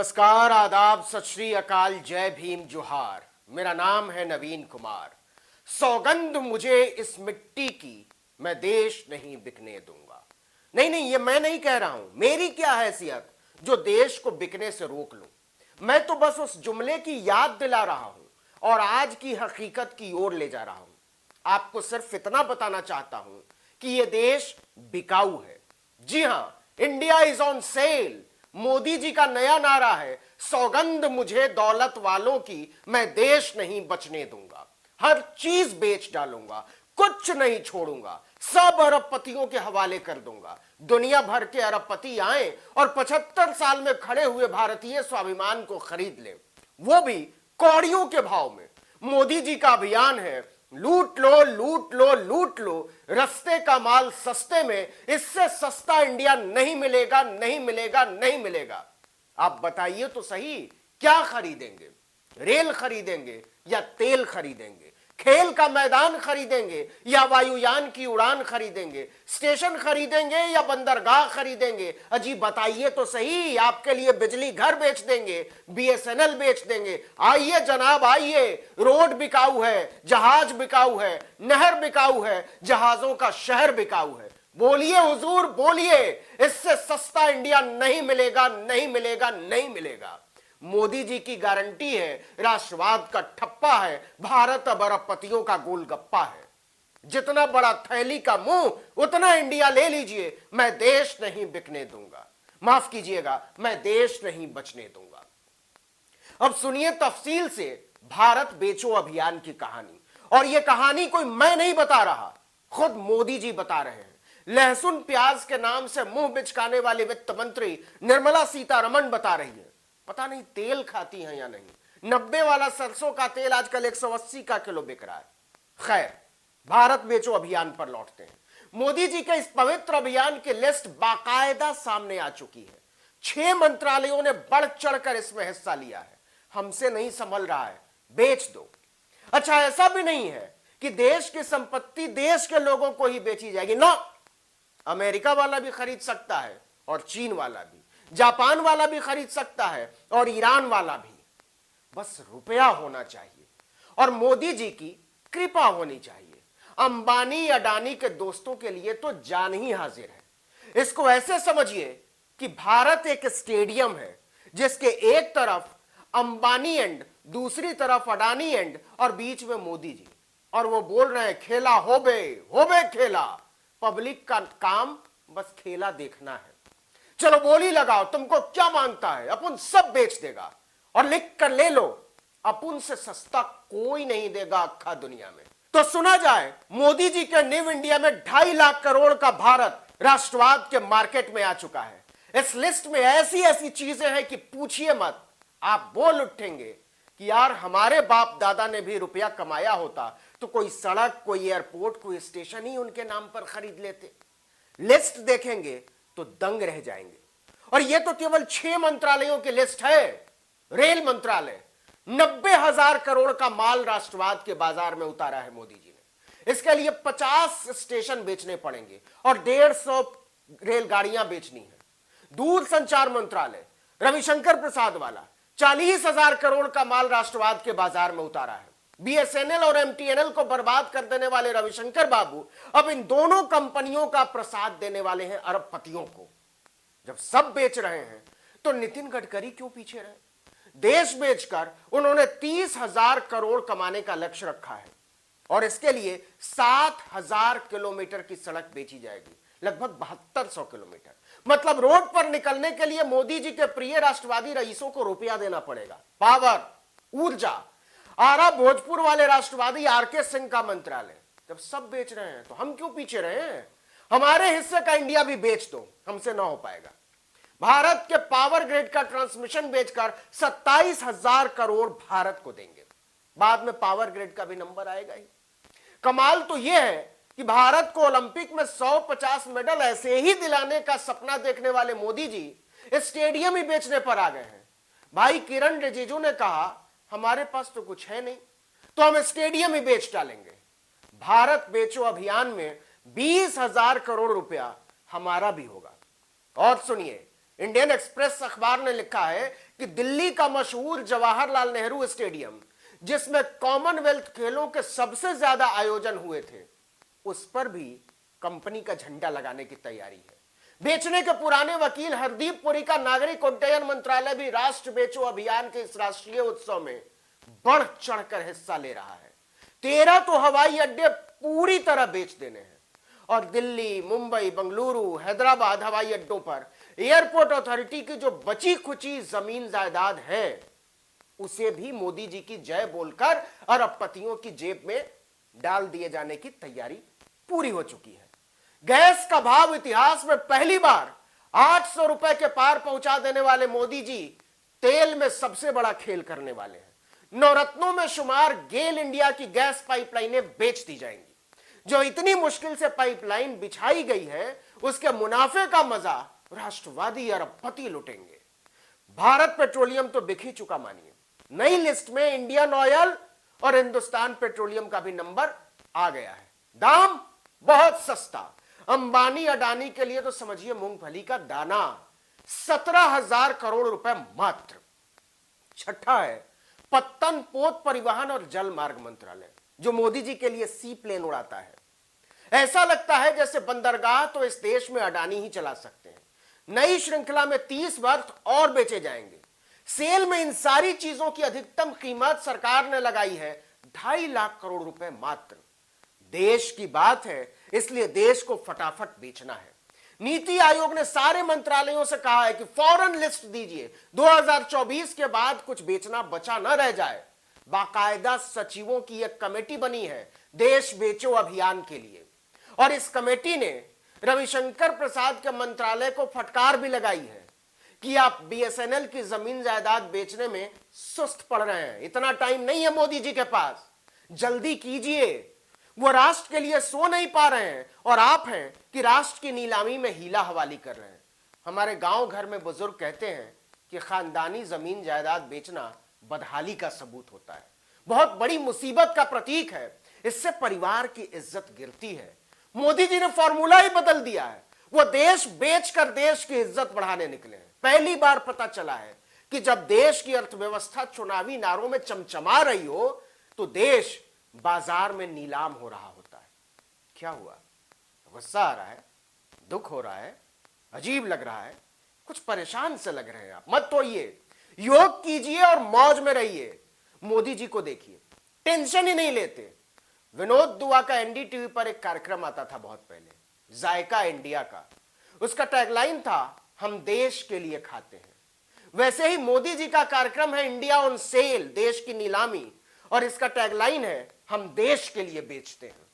नमस्कार, आदाब, सत श्री अकाल, जय भीम, जोहार। मेरा नाम है नवीन कुमार। सौगंध मुझे इस मिट्टी की, मैं देश नहीं बिकने दूंगा। नहीं नहीं, ये मैं नहीं कह रहा हूं। मेरी क्या हैसियत जो देश को बिकने से रोक लूं। मैं तो बस उस जुमले की याद दिला रहा हूं और आज की हकीकत की ओर ले जा रहा हूं। आपको सिर्फ इतना बताना चाहता हूं कि यह देश बिकाऊ है। जी हां, India is on sale. Modi ji का नया नारा है, सौगंध मुझे दौलत वालों की, मैं देश नहीं बचने दूंगा। हर चीज बेच डालूंगा, कुछ नहीं छोड़ूंगा, सब अरबपतियों के हवाले कर दूंगा। दुनिया भर के अरबपति आए और 75 साल में खड़े हुए भारतीय स्वाभिमान को खरीद ले, वो भी कौड़ियों के भाव में। मोदी जी का अभियान है, लूट लो लूट लो लूट लो, रस्ते का माल सस्ते में, इससे सस्ता इंडिया नहीं मिलेगा, नहीं मिलेगा, नहीं मिलेगा। आप बताइए तो सही, क्या खरीदेंगे? रेल खरीदेंगे या तेल खरीदेंगे? खेल का मैदान खरीदेंगे या वायुयान की उड़ान खरीदेंगे? स्टेशन खरीदेंगे या बंदरगाह खरीदेंगे? अजी बताइए तो सही। आपके लिए बिजली घर बेच देंगे, बीएसएनएल बेच देंगे। आइए जनाब, आइए। रोड बिकाऊ है, जहाज बिकाऊ है, नहर बिकाऊ है, जहाजों का शहर बिकाऊ है। बोलिए हुजूर, बोलिए, इससे सस्ता इंडिया नहीं मिलेगा, नहीं मिलेगा, नहीं मिलेगा। मोदी जी की गारंटी है, राष्ट्रवाद का ठप्पा है, भारत अब अरबपतियों का गोलगप्पा है। जितना बड़ा थैली का मुंह उतना इंडिया ले लीजिए, मैं देश नहीं बिकने दूंगा। माफ कीजिएगा, मैं देश नहीं बचने दूंगा। अब सुनिए तफसील से भारत बेचो अभियान की कहानी। और यह कहानी कोई मैं नहीं बता रहा, खुद मोदी जी बता रहे हैं। लहसुन प्याज के नाम से मुंह बिचकाने वाली वित्त मंत्री निर्मला सीतारमण बता रही है। पता नहीं तेल खाती हैं या नहीं। 90 वाला सरसों का तेल आजकल 180 का किलो बिक रहा है। खैर, भारत बेचो अभियान पर लौटते हैं। मोदी जी के इस पवित्र अभियान की लिस्ट बाकायदा सामने आ चुकी है। 6 मंत्रालयों ने बढ़ चढ़कर इसमें हिस्सा लिया है। हमसे नहीं संभल रहा है, बेच दो। अच्छा, ऐसा भी नहीं है कि देश की संपत्ति देश के लोगों को ही बेची जाएगी। नो, अमेरिका वाला भी खरीद सकता है और चीन वाला भी, जापान वाला भी खरीद सकता है और ईरान वाला भी। बस रुपया होना चाहिए और मोदी जी की कृपा होनी चाहिए। अंबानी अडानी के दोस्तों के लिए तो जान ही हाजिर है। इसको ऐसे समझिए कि भारत एक स्टेडियम है जिसके एक तरफ अंबानी एंड, दूसरी तरफ अडानी एंड और बीच में मोदी जी। और वो बोल रहे हैं, खेला होबे खेला। पब्लिक का काम बस खेला देखना है। चलो बोली लगाओ, तुमको क्या मांगता है? अपुन सब बेच देगा और लिख कर ले लो, अपुन से सस्ता कोई नहीं देगा अक्खा दुनिया में। तो सुना जाए, मोदी जी के न्यू इंडिया में 2.5 लाख करोड़ का भारत राष्ट्रवाद के मार्केट में आ चुका है। इस लिस्ट में ऐसी ऐसी चीजें हैं कि पूछिए मत। आप बोल उठेंगे कि यार, हमारे बाप दादा ने भी रुपया कमाया होता तो कोई सड़क, कोई एयरपोर्ट, कोई स्टेशन ही उनके नाम पर खरीद लेते। लिस्ट देखेंगे तो दंग रह जाएंगे। और यह तो केवल 6 मंत्रालयों की लिस्ट है। रेल मंत्रालय 90,000 करोड़ का माल राष्ट्रवाद के बाजार में उतारा है मोदी जी ने। इसके लिए 50 स्टेशन बेचने पड़ेंगे और 150 रेलगाड़ियां बेचनी है। दूर संचार मंत्रालय रविशंकर प्रसाद वाला 40,000 करोड़ का माल राष्ट्रवाद के बाजार में उतारा है। बीएसएनएल और एमटीएनएल को बर्बाद कर देने वाले रविशंकर बाबू अब इन दोनों कंपनियों का प्रसाद देने वाले हैं अरबपतियों को। जब सब बेच रहे हैं तो नितिन गडकरी क्यों पीछे रहे? देश बेचकर उन्होंने 30,000 करोड़ कमाने का लक्ष्य रखा है और इसके लिए 7,000 किलोमीटर की सड़क बेची जाएगी, लगभग 7200 किलोमीटर। मतलब रोड पर निकलने के लिए मोदी जी के प्रिय राष्ट्रवादी रईसों को रुपया देना पड़ेगा। पावर, ऊर्जा, आरा भोजपुर वाले राष्ट्रवादी आरके सिंह का मंत्रालय। जब सब बेच रहे हैं तो हम क्यों पीछे रहे हैं? हमारे हिस्से का इंडिया भी बेच दो, हमसे ना हो पाएगा। भारत के पावर ग्रिड का ट्रांसमिशन बेचकर 27,000 करोड़ भारत को देंगे। बाद में पावर ग्रिड का भी नंबर आएगा ही। कमाल तो यह है कि भारत को ओलंपिक में 150 मेडल ऐसे ही दिलाने का सपना देखने वाले मोदी जी स्टेडियम ही बेचने पर आ गए हैं। भाई किरण रिजिजू ने कहा, हमारे पास तो कुछ है नहीं, तो हम स्टेडियम ही बेच डालेंगे। भारत बेचो अभियान में 20,000 करोड़ रुपया हमारा भी होगा। और सुनिए, इंडियन एक्सप्रेस अखबार ने लिखा है कि दिल्ली का मशहूर जवाहरलाल नेहरू स्टेडियम, जिसमें कॉमनवेल्थ खेलों के सबसे ज्यादा आयोजन हुए थे, उस पर भी कंपनी का झंडा लगाने की तैयारी है। बेचने के पुराने वकील हरदीप पुरी का नागरिक उड्डयन मंत्रालय भी राष्ट्र बेचो अभियान के इस राष्ट्रीय उत्सव में बढ़ चढ़कर हिस्सा ले रहा है। 13 तो हवाई अड्डे पूरी तरह बेच देने हैं और दिल्ली, मुंबई, बेंगलुरु, हैदराबाद हवाई अड्डों पर एयरपोर्ट अथॉरिटी की जो बची खुची जमीन जायदाद है, उसे भी मोदी जी की जय बोलकर अरबपतियों की जेब में डाल दिए जाने की तैयारी पूरी हो चुकी है। गैस का भाव इतिहास में पहली बार 800 रुपए के पार पहुंचा देने वाले मोदी जी तेल में सबसे बड़ा खेल करने वाले हैं। नवरत्नों में शुमार गेल इंडिया की गैस पाइपलाइनें बेच दी जाएंगी। जो इतनी मुश्किल से पाइपलाइन बिछाई गई है, उसके मुनाफे का मजा राष्ट्रवादी अरबपति लुटेंगे। भारत पेट्रोलियम तो बिक ही चुका मानिए। नई लिस्ट में इंडियन ऑयल और हिंदुस्तान पेट्रोलियम का भी नंबर आ गया है। दाम बहुत सस्ता, अंबानी अडानी के लिए तो समझिए मूंगफली का दाना। 17,000 करोड़ रुपए मात्र। छठा है पत्तन पोत परिवहन और जल मार्ग मंत्रालय, जो मोदी जी के लिए सी प्लेन उड़ाता है। ऐसा लगता है जैसे बंदरगाह तो इस देश में अडानी ही चला सकते हैं। नई श्रृंखला में 30 बर्थ और बेचे जाएंगे। सेल में इन सारी चीजों की अधिकतम कीमत सरकार ने लगाई है 2.5 लाख करोड़ रुपए मात्र। देश की बात है, इसलिए देश को फटाफट बेचना है। नीति आयोग ने सारे मंत्रालयों से कहा है कि फौरन लिस्ट दीजिए, 2024 के बाद कुछ बेचना बचा न रह जाए। बाकायदा सचिवों की एक कमेटी बनी है देश बेचो अभियान के लिए, और इस कमेटी ने रविशंकर प्रसाद के मंत्रालय को फटकार भी लगाई है कि आप बीएसएनएल की जमीन जायदाद बेचने में सुस्त पड़ रहे हैं। इतना टाइम नहीं है मोदी जी के पास, जल्दी कीजिए। वो राष्ट्र के लिए सो नहीं पा रहे हैं और आप हैं कि राष्ट्र की नीलामी में हीला हवाली कर रहे हैं। हमारे गांव घर में बुजुर्ग कहते हैं कि खानदानी जमीन जायदाद बेचना बदहाली का सबूत होता है, बहुत बड़ी मुसीबत का प्रतीक है। इससे परिवार की इज्जत गिरती है। मोदी जी ने फॉर्मूला ही बदल दिया है। वो देश बेचकर देश की इज्जत बढ़ाने निकले हैं। पहली बार पता चला है कि जब देश की अर्थव्यवस्था चुनावी नारों में चमचमा रही हो, तो देश बाजार में नीलाम हो रहा होता है। क्या हुआ? गुस्सा आ रहा है, दुख हो रहा है, अजीब लग रहा है, कुछ परेशान से लग रहे हैं आप? मत होइए, योग कीजिए और मौज में रहिए। मोदी जी को देखिए, टेंशन ही नहीं लेते। विनोद दुआ का एनडीटीवी पर एक कार्यक्रम आता था बहुत पहले, जायका इंडिया का। उसका टैगलाइन था, हम देश के लिए खाते हैं। वैसे ही मोदी जी का कार्यक्रम है इंडिया ऑन सेल, देश की नीलामी, और इसका टैगलाइन है, हम देश के लिए बेचते हैं।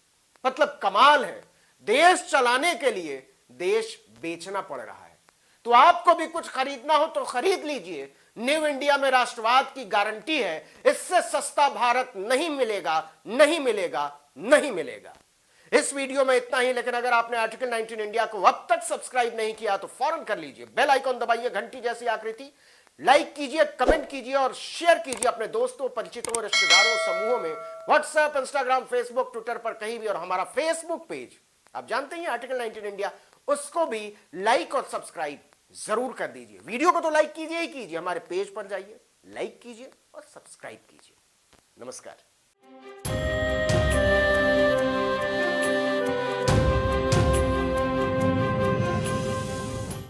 मतलब कमाल है, देश चलाने के लिए देश बेचना पड़ रहा है। तो आपको भी कुछ खरीदना हो तो खरीद लीजिए। न्यू इंडिया में राष्ट्रवाद की गारंटी है। इससे सस्ता भारत नहीं मिलेगा, नहीं मिलेगा, नहीं मिलेगा। इस वीडियो में इतना ही, लेकिन अगर आपने आर्टिकल 19 इंडिया को अब तक सब्सक्राइब नहीं किया तो फौरन कर लीजिए। बेल आइकॉन दबाइए, घंटी जैसी आकृति, लाइक कीजिए, कमेंट कीजिए और शेयर कीजिए अपने दोस्तों, परिचितों, रिश्तेदारों, समूहों में, व्हाट्सएप, इंस्टाग्राम, फेसबुक, ट्विटर पर कहीं भी। और हमारा फेसबुक पेज आप जानते हैं आर्टिकल 19 इंडिया, उसको भी लाइक और सब्सक्राइब जरूर कर दीजिए। वीडियो को तो लाइक कीजिए ही कीजिए, हमारे पेज पर जाइए, लाइक कीजिए और सब्सक्राइब कीजिए। नमस्कार।